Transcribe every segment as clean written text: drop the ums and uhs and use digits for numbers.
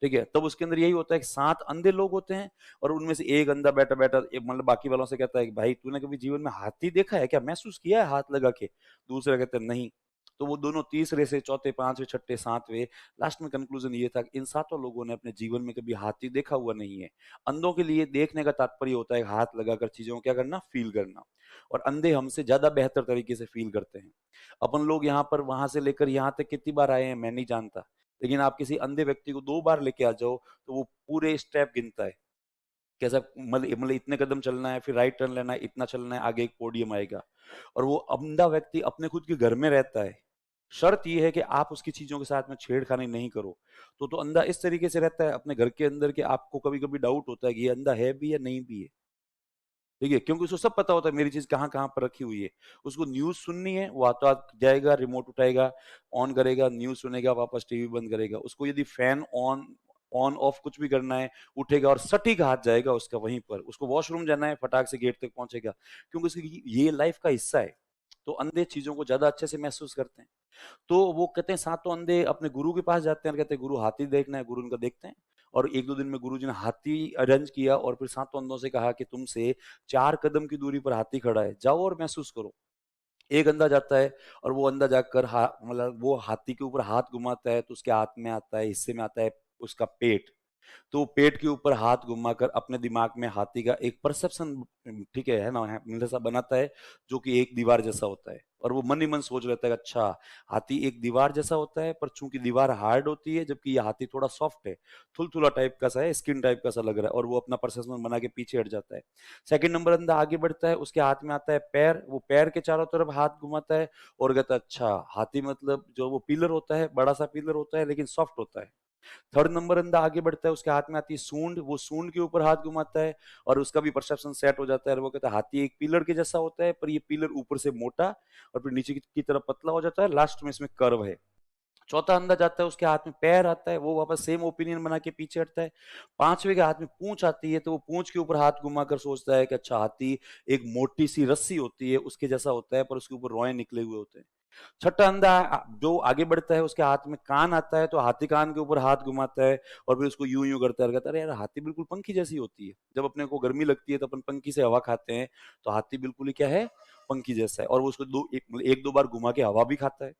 ठीक है, तब उसके अंदर यही होता है कि 7 अंधे लोग होते हैं और उनमें से एक अंधा बैठा-बैठा मतलब बाकी वालों से कहता है कि भाई तूने कभी जीवन में हाथी देखा है क्या? महसूस किया है हाथ लगा के? दूसरा कहता है नहीं। तो वो दोनों तीसरे से चौथे, 5वें, छठे, 7वें लास्ट में कंक्लूजन ये था कि इन 7 लोगों ने अपने जीवन में कभी हाथी देखा हुआ नहीं है। अंधों के लिए देखने का तात्पर्य होता है हाथ लगाकर चीज़ों को क्या करना? फ़ील करना और अंधे हमसे ज़्यादा बेहतर तरीके से फ़ील करते हैं। अपन लोग यहाँ पर वहाँ से लेकर यहाँ तक कितनी बार आए हैं मैं नहीं जानता। लेकिन आप किसी अंधे व्यक्ति को 2 बार लेके आ जाओ, तो वो पूरे स्टेप गिनता है। कैसा मतलब इतने कदम चलना है, फिर राइट टर्न लेना है, इतना चलना है, आगे एक पोडियम आएगा। और वो अंधा व्यक्ति अपने खुद के घर में रहता है। शर्त ये है कि आप उसकी चीज़ों के साथ में छेड़खानी नहीं करो। तो अंधा इस तरीके से रहता है अपने घर के अंदर कि आपको कभी-कभी डाउट होता है कि ये अंधा है भी या नहीं भी है। ठीक है? क्योंकि उसको सब पता होता है मेरी चीज़ कहाँ-कहाँ पर रखी हुई है। उसको न्यूज़ सुननी है, वो हाथों-हाथ जाएगा, रिमोट उठाएगा, ऑन करेगा, न्यूज़ सुनेगा, वापस टीवी बंद करेगा। उसको यदि फैन ऑन ऑन ऑफ कुछ भी करना है, उठेगा और सटीक हाथ जाएगा उसका वहीं पर। उसको वॉशरूम जाना है, फटाक से गेट तक पहुँचेगा, क्योंकि उसकी ये लाइफ़ का हिस्सा है। तो अंधे चीज़ों को ज़्यादा अच्छे से महसूस करते हैं। तो वो कहते हैं सातों अंधे अपने गुरु के पास जाते हैं और कहते हैं गुरु हाथी देखना है, गुरु उनका देखते हैं और 1-2 दिन में गुरुजी ने हाथी अरेंज किया और फिर सातों अंधों से कहा कि तुमसे 4 कदम की दूरी पर हाथी खड़ा है, जाओ और महसूस करो। एक अंधा जाता है और वो अंधा जाकर मतलब वो हाथी के ऊपर हाथ घुमाता है तो उसके हाथ में आता है, हिस्से में आता है उसका पेट। तो पेट के ऊपर हाथ घुमाकर अपने दिमाग में हाथी का एक परसेप्शन ठीक है ना जैसा बनाता है जो कि एक दीवार जैसा होता है और वो मन ही मन सोच लेता है अच्छा हाथी एक दीवार जैसा होता है पर चूंकि दीवार हार्ड होती है जबकि ये हाथी थोड़ा सॉफ्ट है थुलथुला टाइप का सा है स्किन टाइप का सा लग रहा है और वो अपना परसेप्शन बना के पीछे हट जाता है। सेकंड नंबर अंदर आगे बढ़ता है उसके हाथ में आता है पैर वो पैर के चारों तरफ हाथ घुमाता है और कहता है अच्छा हाथी मतलब जो वो पिलर होता है बड़ा सा पिलर होता है लेकिन सॉफ्ट होता है। थर्ड नंबर अंदर आगे बढ़ता है उसके हाथ में आती है सूंड वो सूंड के ऊपर हाथ घुमाता है और उसका भी परसेप्शन सेट हो जाता है और वो कहता है हाथी एक पिलर के जैसा होता है पर ये पिलर ऊपर से मोटा और फिर नीचे की तरफ पतला हो जाता है लास्ट में इसमें कर्व है। चौथा अंदर जाता है उसके हाथ में पैर आता है वो वापस सेम ओपिनियन बना के पीछे हटता है। पांचवे के हाथ में पूंछ आती है तो वो पूंछ के ऊपर हाथ घुमाकर सोचता है कि अच्छा हाथी एक मोटी सी रस्सी होती है उसके जैसा होता है पर उसके ऊपर रोए निकले हुए होते हैं। छठा अंधा जो आगे बढ़ता है उसके हाथ में कान आता है तो हाथी कान के ऊपर हाथ घुमाता है और फिर उसको यूं यूं करता है और कहता है अरे यार हाथी बिल्कुल पंखी जैसी होती है जब अपने को गर्मी लगती है तो अपन पंखी से हवा खाते हैं तो हाथी बिल्कुल ही क्या है पंखी जैसा है और वो उसको एक दो बार घुमा के हवा भी खाता है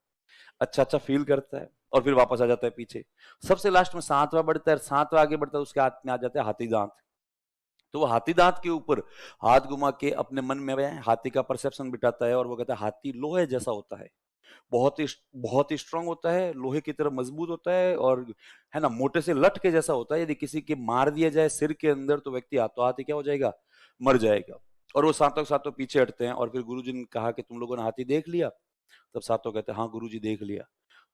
अच्छा अच्छा फील करता है और फिर वापस आ जाता है पीछे। सबसे लास्ट में सातवां बढ़ता है सातवां आगे बढ़ता है उसके हाथ में आ जाता है हाथी दांत। तो वो हाथी दांत के ऊपर हाथ घुमा के अपने मन में वह हाथी का परसेप्शन बिठाता है और वो कहता है हाथी लोहे जैसा होता है बहुत ही स्ट्रांग होता है लोहे की तरह मजबूत होता है और है ना मोटे से लठ के जैसा होता है यदि किसी के मार दिया जाए सिर के अंदर तो व्यक्ति हाथों हाथ ही क्या हो जाएगा मर जाएगा। और वो सातों के सातों पीछे हटते हैं और फिर गुरुजी ने कहा कि तुम लोगों ने हाथी देख लिया। तब सातों कहते हैं हाँ गुरुजी देख लिया।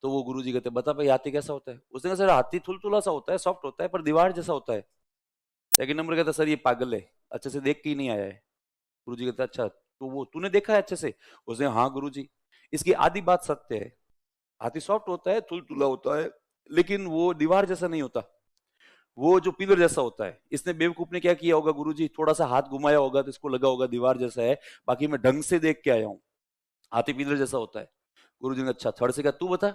तो वो गुरुजी कहते हैं बता भाई हाथी कैसा होता है। उसने कहा सर हाथी थुलथुला सा होता है सॉफ्ट होता है पर दीवार जैसा होता है। सेकंड नंबर कहता है सर ये पागल है अच्छे से देख के ही नहीं आया है। गुरुजी कहते हैं अच्छा तो वो तूने देखा है अच्छे से। उसने हाँ गुरुजी। इसकी आधी बात सत्य है। हाथी सॉफ्ट होता है तुलतुला होता है लेकिन वो दीवार जैसा नहीं होता वो जो पिलर जैसा होता है। इसने बेवकूफ ने क्या किया होगा गुरुजी थोड़ा सा हाथ घुमाया होगा तो इसको लगा होगा दीवार जैसा है बाकी मैं ढंग से देख के आया हूँ हाथी पिलर जैसा होता है। गुरुजी ने अच्छा थर्ड से कहा तू बता।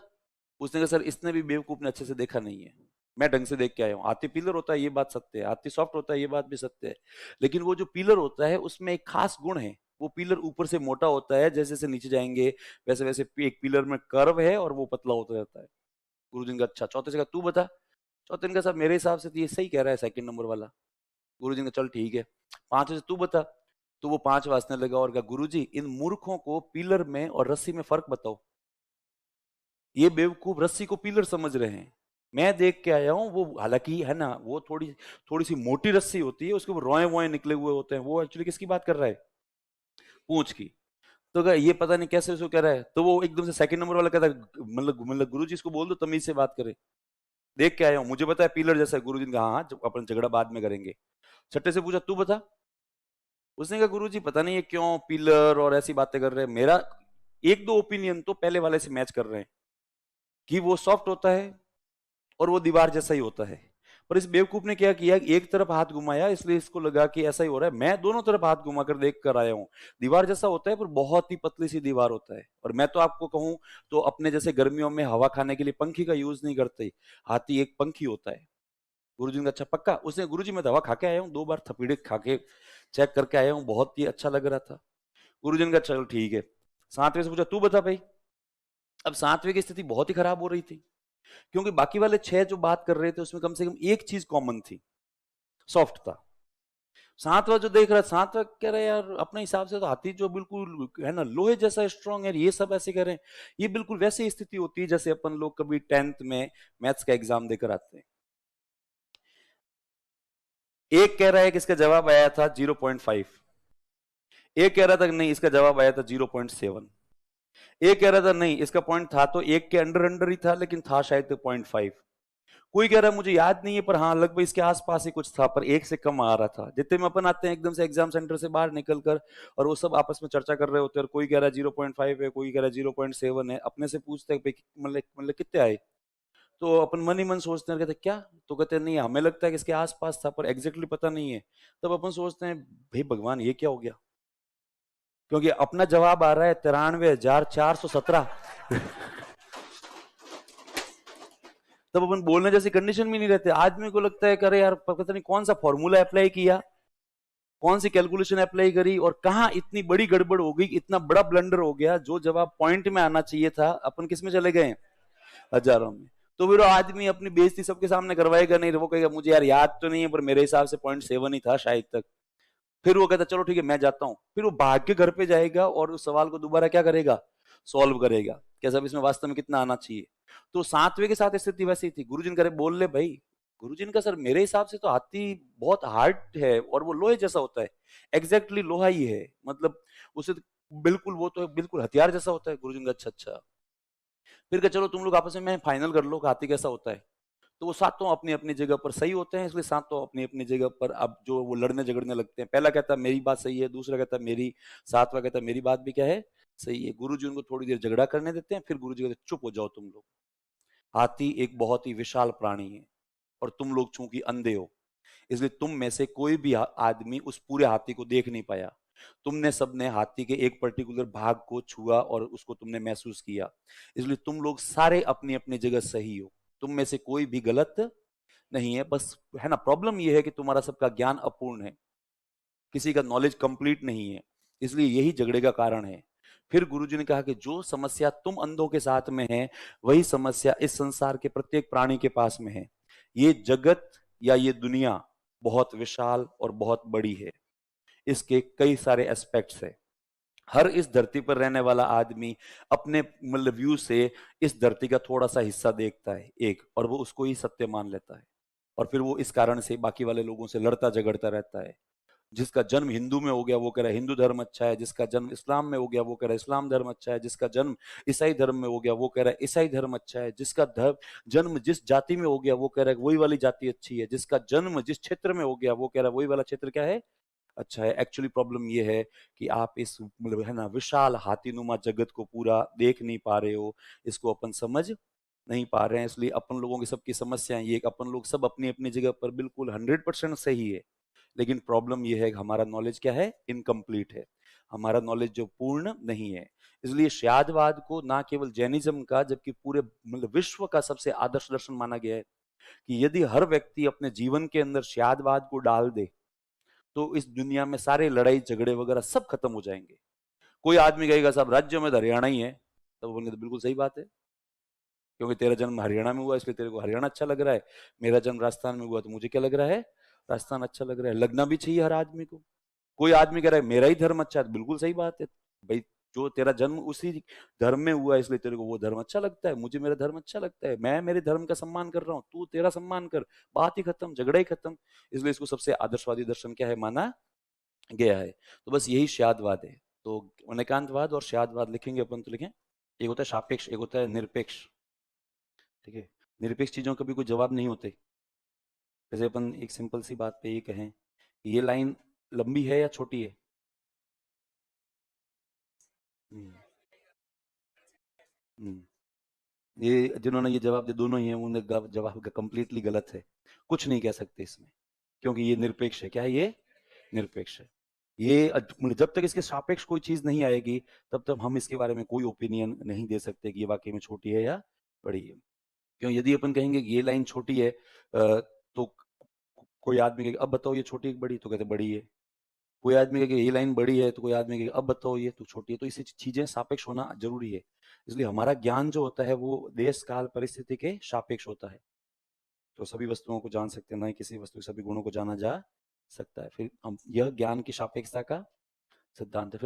उसने कहा सर इसने भी बेवकूफ ने अच्छे से देखा नहीं है मैं ढंग से देख के आया हूँ हाथी पिलर होता है ये बात सत्य है हाथी सॉफ्ट होता है ये बात भी सत्य है लेकिन वो जो पिलर होता है उसमें एक खास गुण है वो पिलर ऊपर से मोटा होता है जैसे जैसे नीचे जाएंगे वैसे वैसे एक पिलर में कर्व है और वो पतला होता जाता है। गुरुजी ने कहा अच्छा चौथे से कहा तू बता। चौथे ने कहा साहब मेरे हिसाब से तो ये सही कह रहा है सेकंड नंबर वाला। गुरुजी ने कहा चल ठीक है। पांचवे से तू बता। तो वो पांच वासने लगा और कहा गुरुजी इन मूर्खों को पिलर में और रस्सी में फर्क बताओ। ये बेवकूफ रस्सी को पिलर समझ रहे हैं। मैं देख के आया हूँ वो हालांकि है ना वो थोड़ी थोड़ी सी मोटी रस्सी होती है उसके ऊपर रोए वोए निकले हुए होते हैं वो एक्चुअली किसकी बात कर रहा है पूंछ की। तो कहा ये पता नहीं कैसे उसको कह रहा है तो वो एकदम से सेकंड नंबर वाला कहता है मतलब गुरु जी इसको बोल दो तमीज से बात करे। देख के आया हूँ मुझे पता है पिलर जैसा है। गुरु जी ने कहा हाँ अपन झगड़ा बाद में करेंगे। छठे से पूछा तू बता। उसने कहा गुरु जी पता नहीं ये क्यों पिलर और ऐसी बातें कर रहे हैं मेरा एक दो ओपिनियन तो पहले वाले से मैच कर रहे हैं कि वो सॉफ्ट होता है और वो दीवार जैसा ही होता है। पर इस बेवकूफ ने क्या किया एक तरफ हाथ घुमाया इसलिए इसको लगा कि ऐसा ही हो रहा है मैं दोनों तरफ हाथ घुमाकर देख कर आया हूँ। दीवार जैसा होता है पर बहुत ही पतली सी दीवार होता है और मैं तो आपको कहूं तो अपने जैसे गर्मियों में हवा खाने के लिए पंखी का यूज नहीं करते। हाथी एक पंखी होता है गुरुजी ने कहा अच्छा पक्का? उसने गुरुजी मैं दवा खा के आया हूँ, 2 बार थपेड़िक खा के चेक करके आया हूँ, बहुत ही अच्छा लग रहा था। गुरुजी ने कहा चलो ठीक है। 7वें से पूछा तू बता भाई। अब 7वें की स्थिति बहुत ही खराब हो रही थी, क्योंकि बाकी वाले 6 जो बात कर रहे थे उसमें कम से कम एक चीज कॉमन थी, सॉफ्ट था। 7वां जो देख रहा है, 7वां कह रहा है यार अपने हिसाब से तो हाथी जो बिल्कुल है ना लोहे जैसा स्ट्रांग है, ये सब ऐसे कह रहे हैं। ये बिल्कुल वैसी स्थिति होती है जैसे अपन लोग कभी 10th में मैथ्स का एग्जाम देकर आते हैं। एक कह रहा है कि इसका जवाब आया था 0.5, एक कह रहा था नहीं इसका जवाब आया था 0.7, एक कह रहा था नहीं इसका पॉइंट था तो एक के अंडर अंडर ही था लेकिन था शायद 0.5, कोई कह रहा है मुझे याद नहीं है पर हाँ लगभग इसके आसपास ही कुछ था, पर एक से कम आ रहा था। जितने में अपन आते हैं एकदम से एग्जाम सेंटर से बाहर निकल कर और वो सब आपस में चर्चा कर रहे होते हैं, और कोई कह रहा है 0.5 है, कोई कह रहा है 0.7 है, अपने से पूछते हैं मतलब कितने आए, तो अपन मन ही मन सोचते हैं, कहते क्या, तो कहते हैं नहीं हमें लगता है कि इसके आसपास था पर एग्जैक्टली पता नहीं है। तब अपन सोचते हैं भाई भगवान ये क्या हो गया, क्योंकि अपना जवाब आ रहा है 93,417। तब अपन बोलने जैसी कंडीशन में नहीं रहते। आदमी को लगता है कि अरे यार पता नहीं कौन सा फॉर्मूला अप्लाई किया, कौन सी कैलकुलेशन अप्लाई करी और कहां इतनी बड़ी गड़बड़ हो गई, इतना बड़ा ब्लंडर हो गया, जो जवाब पॉइंट में आना चाहिए था अपन किस में चले गए, हजारों में। तो फिर वो आदमी अपनी बेइज्जती सबके सामने करवाएगा नहीं, वो कहेगा मुझे यार याद तो नहीं है पर मेरे हिसाब से 0.7 ही था शायद तक। फिर वो कहता चलो ठीक है मैं जाता हूं, फिर वो भाग के घर पे जाएगा और उस सवाल को दोबारा क्या करेगा, सॉल्व करेगा क्या सब इसमें वास्तव में कितना आना चाहिए। तो 7वें के साथ स्थिति वैसी थी। गुरुजी ने करे बोल ले भाई, गुरुजी ने कहा सर मेरे हिसाब से तो हाथी बहुत हार्ड है और वो लोहे जैसा होता है, एग्जैक्टली लोहा ही है, मतलब उसे बिल्कुल वो तो बिल्कुल हथियार जैसा होता है। गुरुजी ने कहा अच्छा अच्छा। फिर कहा चलो तुम लोग आपस में फाइनल कर लो कि हाथी कैसा होता है। तो वो सातों अपनी अपनी जगह पर सही होते हैं, इसलिए सातों अपनी अपनी जगह पर अब जो वो लड़ने झगड़ने लगते हैं, पहला कहता है मेरी बात सही है, दूसरा कहता है मेरी, 7वां कहता है मेरी बात भी क्या है, सही है। गुरुजी उनको थोड़ी देर झगड़ा करने देते हैं, फिर गुरुजी कहते हैं चुप हो जाओ तुम लोग, हाथी एक बहुत ही विशाल प्राणी है और तुम लोग चूंकि अंधे हो इसलिए तुम में से कोई भी आदमी उस पूरे हाथी को देख नहीं पाया। तुमने सबने हाथी के एक पर्टिकुलर भाग को छुआ और उसको तुमने महसूस किया, इसलिए तुम लोग सारे अपनी अपनी जगह सही हो, तुम में से कोई भी गलत नहीं है। बस है ना प्रॉब्लम यह है कि तुम्हारा सबका ज्ञान अपूर्ण है, किसी का नॉलेज कंप्लीट नहीं है, इसलिए यही झगड़े का कारण है। फिर गुरुजी ने कहा कि जो समस्या तुम अंधों के साथ में है वही समस्या इस संसार के प्रत्येक प्राणी के पास में है। ये जगत या ये दुनिया बहुत विशाल और बहुत बड़ी है, इसके कई सारे एस्पेक्ट्स है। हर इस धरती पर रहने वाला आदमी अपने मतलब व्यू से इस धरती का थोड़ा सा हिस्सा देखता है एक, और वो उसको ही सत्य मान लेता है, और फिर वो इस कारण से बाकी वाले लोगों से लड़ता झगड़ता रहता है। जिसका जन्म हिंदू में हो गया वो कह रहा है हिंदू धर्म अच्छा है, जिसका जन्म इस्लाम में हो गया वो कह रहा है इस्लाम धर्म अच्छा है, जिसका जन्म ईसाई धर्म में हो गया वो कह रहा है ईसाई धर्म अच्छा है, जिसका धर्म जन्म जिस जाति में हो गया वो कह रहा है वही वाली जाति अच्छी है, जिसका जन्म जिस क्षेत्र में हो गया वो कह रहा है वही वाला क्षेत्र क्या है, अच्छा है। एक्चुअली प्रॉब्लम ये है कि आप इस मतलब है ना विशाल हाथीनुमा जगत को पूरा देख नहीं पा रहे हो, इसको अपन समझ नहीं पा रहे हैं, इसलिए अपन लोगों की सबकी समस्याएं ये अपन लोग सब अपनी अपनी जगह पर बिल्कुल 100% सही है, लेकिन प्रॉब्लम यह है कि हमारा नॉलेज क्या है, इनकम्प्लीट है, हमारा नॉलेज जो पूर्ण नहीं है। इसलिए श्यादवाद को ना केवल जैनिज्म का जबकि पूरे मतलब विश्व का सबसे आदर्श दर्शन माना गया है कि यदि हर व्यक्ति अपने जीवन के अंदर श्यादवाद को डाल दे तो इस दुनिया में सारे लड़ाई झगड़े वगैरह सब खत्म हो जाएंगे। कोई आदमी कहेगा साहब राज्य में तो हरियाणा ही है, तो बोलेंगे तो बिल्कुल सही बात है, क्योंकि तेरा जन्म हरियाणा में हुआ इसलिए तेरे को हरियाणा अच्छा लग रहा है, मेरा जन्म राजस्थान में हुआ तो मुझे क्या लग रहा है, राजस्थान अच्छा लग रहा है। लगना भी चाहिए हर आदमी को। कोई आदमी कह रहा है मेरा ही धर्म अच्छा है, तो बिल्कुल सही बात है भाई, जो तेरा जन्म उसी धर्म में हुआ इसलिए तेरे को वो धर्म अच्छा लगता है, मुझे मेरा धर्म अच्छा लगता है, मैं मेरे धर्म का सम्मान कर रहा हूँ, तू तेरा सम्मान कर, बात ही खत्म, झगड़ा ही खत्म। इसलिए इसको सबसे आदर्शवादी दर्शन क्या है माना गया है। तो बस यही श्यादवाद है। तो अनेकांतवाद और श्यादवाद लिखेंगे अपन तो लिखें, एक होता है सापेक्ष, एक होता है निरपेक्ष। ठीक है, निरपेक्ष चीजों का भी कोई जवाब नहीं होते। जैसे अपन एक सिंपल सी बात पे ये कहें ये लाइन लंबी है या छोटी है, हम्म, हम्म, ये जिन्होंने ये जवाब दिया दोनों ही हैं, उन्हें जवाब कंप्लीटली गलत है, कुछ नहीं कह सकते इसमें, क्योंकि ये निरपेक्ष है। क्या है ये, निरपेक्ष है। ये मतलब जब तक इसके सापेक्ष कोई चीज नहीं आएगी तब तक हम इसके बारे में कोई ओपिनियन नहीं दे सकते कि ये वाकई में छोटी है या बड़ी है। क्यों, यदि अपन कहेंगे कि ये लाइन छोटी है तो कोई आदमी कहेगा अब बताओ ये छोटी है कि बड़ी, तो कहते बड़ी है। कोई आदमी कहेगा ये लाइन बड़ी है, तो कोई आदमी कहेगा अब बताओ ये तो छोटी है। तो इसी चीजें सापेक्ष होना जरूरी है। इसलिए हमारा ज्ञान जो होता है वो देश काल परिस्थिति के सापेक्ष होता है। तो सभी वस्तुओं को जान सकते हैं, ना ही किसी वस्तु के सभी गुणों को जाना जा सकता है। फिर हम यह ज्ञान की सापेक्षता का सिद्धांत है। फिर